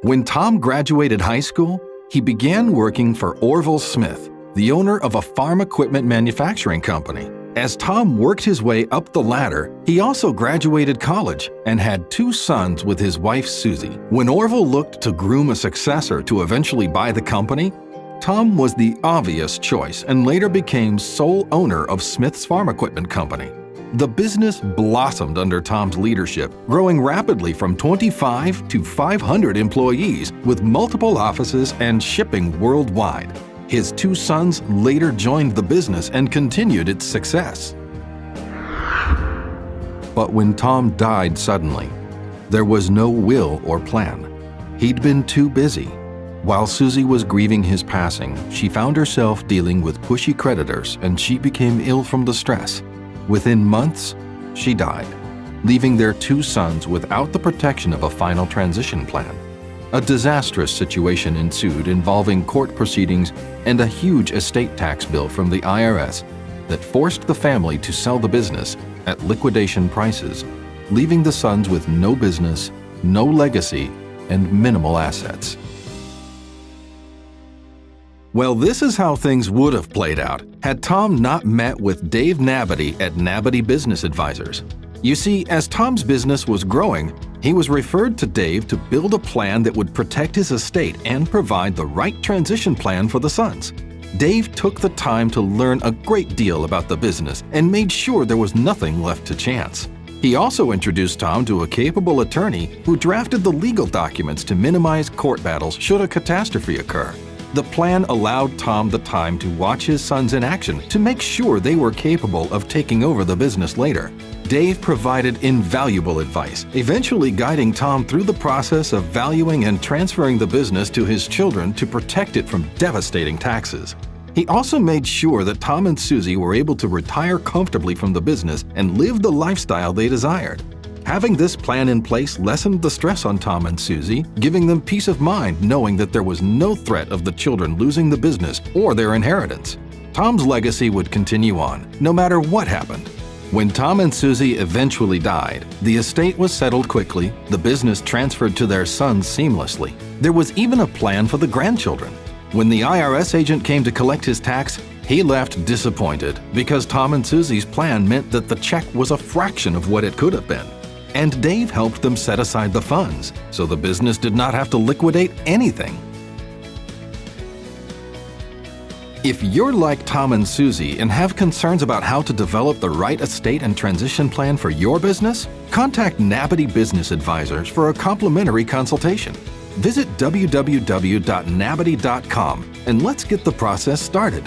When Tom graduated high school, he began working for Orville Smith, the owner of a farm equipment manufacturing company. As Tom worked his way up the ladder, he also graduated college and had 2 sons with his wife Susie. When Orville looked to groom a successor to eventually buy the company, Tom was the obvious choice and later became sole owner of Smith's Farm Equipment Company. The business blossomed under Tom's leadership, growing rapidly from 25 to 500 employees with multiple offices and shipping worldwide. His 2 sons later joined the business and continued its success. But when Tom died suddenly, there was no will or plan. He'd been too busy. While Susie was grieving his passing, she found herself dealing with pushy creditors and she became ill from the stress. Within months, she died, leaving their 2 sons without the protection of a final transition plan. A disastrous situation ensued involving court proceedings and a huge estate tax bill from the IRS that forced the family to sell the business at liquidation prices, leaving the sons with no business, no legacy, and minimal assets. Well, this is how things would have played out had Tom not met with Dave Nabity at Nabity Business Advisors. You see, as Tom's business was growing, he was referred to Dave to build a plan that would protect his estate and provide the right transition plan for the sons. Dave took the time to learn a great deal about the business and made sure there was nothing left to chance. He also introduced Tom to a capable attorney who drafted the legal documents to minimize court battles should a catastrophe occur. The plan allowed Tom the time to watch his sons in action to make sure they were capable of taking over the business later. Dave provided invaluable advice, eventually guiding Tom through the process of valuing and transferring the business to his children to protect it from devastating taxes. He also made sure that Tom and Susie were able to retire comfortably from the business and live the lifestyle they desired. Having this plan in place lessened the stress on Tom and Susie, giving them peace of mind knowing that there was no threat of the children losing the business or their inheritance. Tom's legacy would continue on, no matter what happened. When Tom and Susie eventually died, the estate was settled quickly, the business transferred to their sons seamlessly. There was even a plan for the grandchildren. When the IRS agent came to collect his tax, he left disappointed because Tom and Susie's plan meant that the check was a fraction of what it could have been. And Dave helped them set aside the funds, so the business did not have to liquidate anything. If you're like Tom and Susie and have concerns about how to develop the right estate and transition plan for your business, contact Nabity Business Advisors for a complimentary consultation. Visit www.nabity.com and let's get the process started.